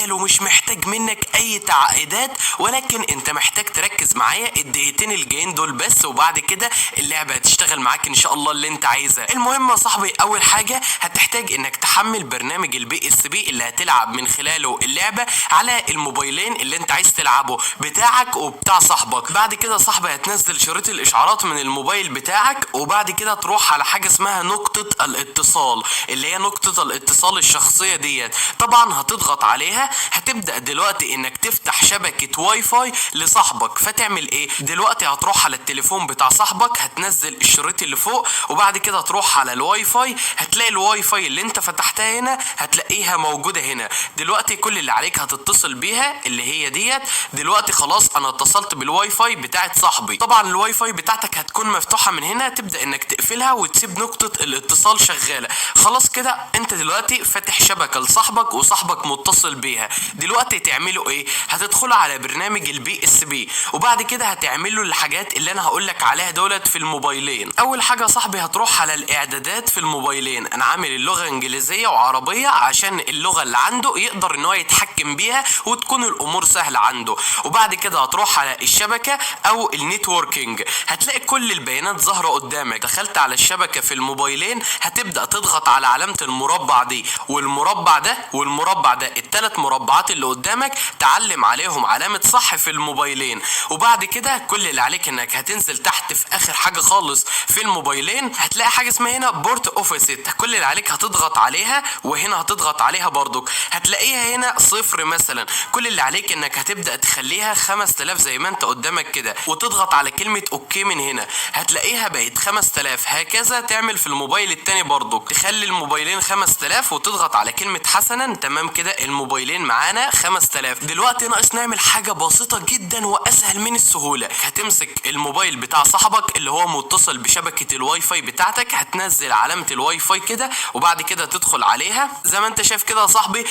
تخيل ومش محتاج منك اي تعقيدات، ولكن انت محتاج تركز معايا الدقيقتين الجايين دول بس، وبعد كده اللعبه هتشتغل معاك ان شاء الله اللي انت عايزها. المهم يا صاحبي، اول حاجه هتحتاج انك تحمل برنامج البي اس بي اللي هتلعب من خلاله اللعبه على الموبايلين اللي انت عايز تلعبه بتاعك وبتاع صاحبك. بعد كده صاحبي هتنزل شريط الاشعارات من الموبايل بتاعك، وبعد كده تروح على حاجه اسمها نقطه الاتصال اللي هي نقطه الاتصال الشخصيه ديت. طبعا هتضغط عليها، هتبدا دلوقتي انك تفتح شبكه واي فاي لصاحبك. فتعمل ايه دلوقتي؟ هتروح على التليفون بتاع صاحبك، هتنزل الشريط اللي فوق، وبعد كده تروح على الواي فاي، هتلاقي الواي فاي اللي انت فتحتها هنا هتلاقيها موجوده هنا. دلوقتي كل اللي عليك هتتصل بيها اللي هي ديت. دلوقتي خلاص انا اتصلت بالواي فاي بتاعت صاحبي. طبعا الواي فاي بتاعتك هتكون مفتوحه من هنا، تبدا انك تقفلها وتسيب نقطه الاتصال شغاله. خلاص كده انت دلوقتي فاتح شبكه لصاحبك وصاحبك متصل بيها. دلوقتي تعملوا ايه؟ هتدخلوا على برنامج البي اس بي، وبعد كده هتعملوا الحاجات اللي انا هقولك عليها دولت في الموبايلين. اول حاجه صاحبي هتروح على الاعدادات في الموبايلين. انا عامل اللغه انجليزيه وعربيه عشان اللغه اللي عنده يقدر ان هو يتحكم بيها وتكون الامور سهله عنده. وبعد كده هتروح على الشبكه او النتوركينج، هتلاقي كل البيانات ظاهره قدامك. دخلت على الشبكه في الموبايلين، هتبدا تضغط على علامه المربع دي والمربع ده والمربع ده، الثلاث مربعات اللي قدامك تعلم عليهم علامه صح في الموبايلين. وبعد كده كل اللي عليك انك هتنزل تحت في اخر حاجه خالص في الموبايلين، هتلاقي حاجه اسمها هنا بورت اوفست. كل اللي عليك هتضغط عليها، وهنا هتضغط عليها برضك، هتلاقيها هنا صفر مثلا. كل اللي عليك انك هتبدا تخليها 5000 زي ما انت قدامك كده، وتضغط على كلمه اوكي من هنا، هتلاقيها بقت 5000. هكذا تعمل في الموبايل التاني برضك، تخلي الموبايلين 5000 وتضغط على كلمه حسنا. تمام كده الموبايلين معانا 5000. دلوقتي ناقص نعمل حاجه بسيطه جدا واسهل من السهوله. هتمسك الموبايل بتاع صاحبك اللي هو متصل بشبكه الواي فاي بتاعتك، هتنزل علامه الواي فاي كده، وبعد كده تدخل عليها زي ما انت شايف كده يا صاحبي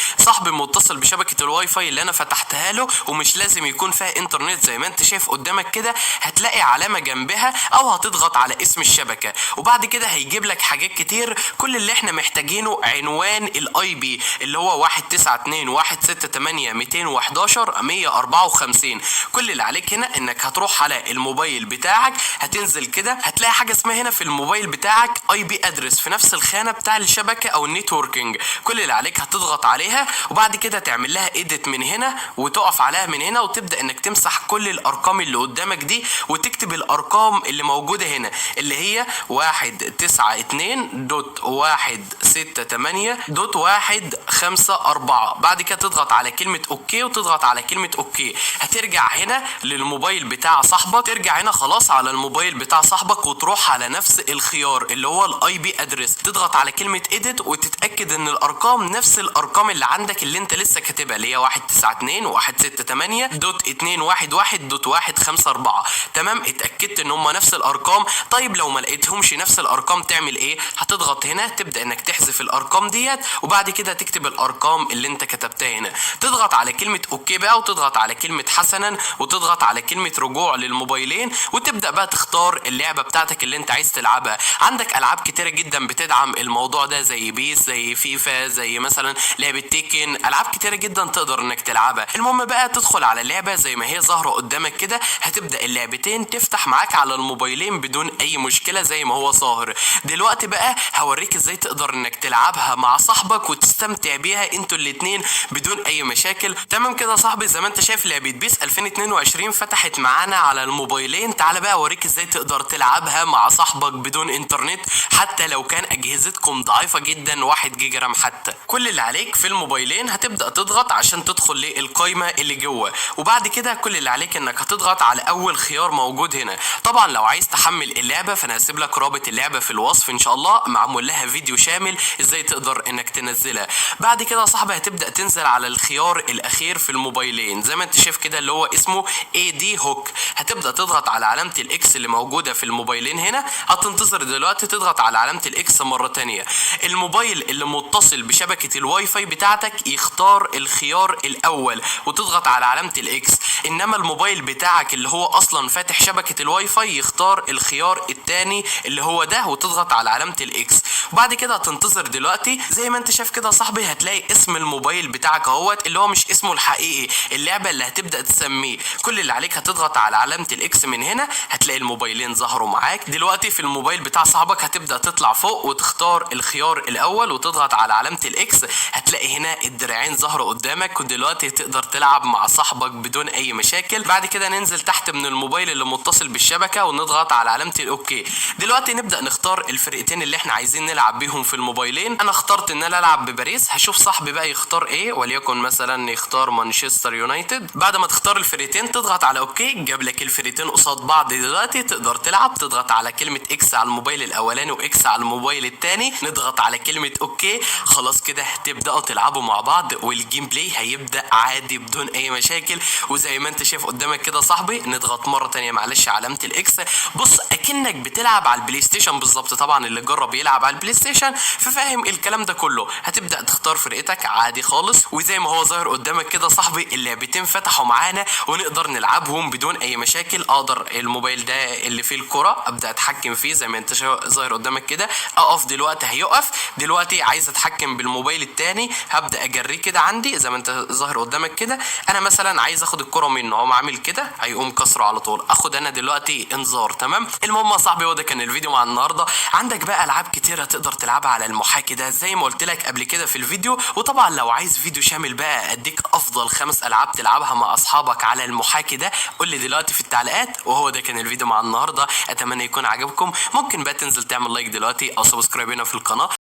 متصل بشبكه الواي فاي اللي انا فتحتها له، ومش لازم يكون فيها انترنت زي ما انت شايف قدامك كده. هتلاقي علامه جنبها او هتضغط على اسم الشبكه، وبعد كده هيجيب لك حاجات كتير. كل اللي احنا محتاجينه عنوان الاي بي اللي هو 192.168.211.154. كل اللي عليك هنا انك هتروح على الموبايل بتاعك، هتنزل كده هتلاقي حاجه اسمها هنا في الموبايل بتاعك اي بي ادرس في نفس الخانه بتاع الشبكه او النتوركينج. كل اللي عليك هتضغط عليها، وبعد كده تعمل لها اديت من هنا وتقف عليها من هنا، وتبدا انك تمسح كل الارقام اللي قدامك دي وتكتب الارقام اللي موجوده هنا اللي هي 192.168.154. بعد كده تضغط على كلمه اوكي وتضغط على كلمه اوكي. هترجع هنا للموبايل بتاع صاحبك، ترجع هنا خلاص على الموبايل بتاع صاحبك وتروح على نفس الخيار اللي هو الاي بي ادرس، تضغط على كلمه اديت وتتاكد ان الارقام نفس الارقام اللي عندك اللي انت لسه كاتبها اللي هي 192.168.211.154. تمام، اتاكدت ان هم نفس الارقام. طيب لو ما لقيتهمش نفس الارقام تعمل ايه؟ هتضغط هنا تبدا انك تحذف الارقام ديت، وبعد كده تكتب الارقام اللي انت كتبتها هنا. تضغط على كلمه اوكي بقى، وتضغط على كلمه حسنا، وتضغط على كلمه رجوع للموبايلين، وتبدا بقى تختار اللعبه بتاعتك اللي انت عايز تلعبها. عندك العاب كتيره جدا بتدعم الموضوع ده زي بيس، زي فيفا، زي مثلا لعبه تيكن، العاب كتيره جدا تقدر انك تلعبها. المهم بقى تدخل على اللعبه زي ما هي ظاهره قدامك كده، هتبدا اللعبتين تفتح معاك على الموبايلين بدون اي مشكله زي ما هو ظاهر. دلوقتي بقى هوريك ازاي تقدر انك تلعبها مع صاحبك وتستمتع بيها انتوا الاتنين بدون اي مشاكل. تمام كده يا صاحبي، زي ما انت شايف لعبه بيس 2022 فتحت معانا على الموبايلين. تعال بقى اوريك ازاي تقدر تلعبها مع صاحبك بدون انترنت، حتى لو كان اجهزتكم ضعيفه جدا 1 جيجا رام حتى. كل اللي عليك في الموبايلين هتبدا تضغط عشان تدخل للقائمه اللي جوه، وبعد كده كل اللي عليك انك هتضغط على اول خيار موجود هنا. طبعا لو عايز تحمل اللعبه فانا هسيب لك رابط اللعبه في الوصف ان شاء الله، معمول لها فيديو شامل ازاي تقدر انك تنزلها. بعد كده يا صاحبي هتبدا تنزل على الخيار الاخير في الموبايلين زي ما انت شايف كده اللي هو اسمه اي دي هوك. هتبدا تضغط على علامه الاكس اللي موجوده في الموبايلين هنا، هتنتظر دلوقتي تضغط على علامه الاكس مره تانية. الموبايل اللي متصل بشبكه الواي فاي بتاعتك يختار الخيار الاول وتضغط على علامه الاكس. انما الموبايل بتاعك اللي هو اصلا فاتح شبكة الواي فاي يختار الخيار التاني اللي هو ده وتضغط على علامة الاكس. وبعد كده هتنتظر دلوقتي زي ما انت شايف كده يا صاحبي، هتلاقي اسم الموبايل بتاعك اهوت اللي هو مش اسمه الحقيقي، اللعبة اللي هتبدأ تسميه. كل اللي عليك هتضغط على علامة الاكس من هنا، هتلاقي الموبايلين ظهروا معاك دلوقتي. في الموبايل بتاع صاحبك هتبدأ تطلع فوق وتختار الخيار الاول وتضغط على علامة الاكس، هتلاقي هنا الدراعين ظهروا قدامك، ودلوقتي تقدر تلعب مع صاحبك بدون اي مشاكل. بعد كده ننزل تحت من الموبايل اللي متصل بالشبكة ونضغط على علامة الاوكي. دلوقتي نبدأ نختار الفرقتين اللي احنا عايزين نلعب بيهم في الموبايلين. انا اخترت ان انا العب بباريس، هشوف صاحبي بقى يختار ايه، وليكن مثلا يختار مانشستر يونايتد. بعد ما تختار الفرقتين تضغط على اوكي، جاب لك الفرقتين قصاد بعض. دلوقتي تقدر تلعب، تضغط على كلمة اكس على الموبايل الاولاني واكس على الموبايل التاني، نضغط على كلمة اوكي. خلاص كده تبدأوا تلعبوا مع بعض والجيم بلاي هيبدأ عادي بدون اي مشاكل. وزي ما انت شايف قدامك كده صاحبي، نضغط مرة تانية معلش علامة الاكس. بص اكنك بتلعب على البلاي ستيشن بالظبط، طبعا اللي جرب يلعب على البلاي ستيشن ففاهم الكلام ده كله. هتبدأ تختار فرقتك عادي خالص، وزي ما هو ظاهر قدامك كده صاحبي اللعبتين فتحوا معانا ونقدر نلعبهم بدون اي مشاكل. اقدر الموبايل ده اللي فيه الكرة ابدأ اتحكم فيه زي ما انت ظاهر قدامك كده، اقف دلوقتي هيقف. دلوقتي عايز اتحكم بالموبايل التاني، هبدأ اجريه كده عندي زي ما انت ظاهر قدامك كده. انا مثلا عايز اخد الكرة منه، هو عامل كده هيقوم كسره على طول، اخد انا دلوقتي انذار. تمام. المهم يا صاحبي هو ده كان الفيديو مع النهارده. عندك بقى العاب كتيره تقدر تلعبها على المحاكي ده زي ما قلت لك قبل كده في الفيديو. وطبعا لو عايز فيديو شامل بقى اديك افضل 5 العاب تلعبها مع اصحابك على المحاكي ده، قول لي دلوقتي في التعليقات. وهو ده كان الفيديو مع النهارده، اتمنى يكون عجبكم. ممكن بقى تنزل تعمل لايك دلوقتي او سبسكرايب هنا في القناه.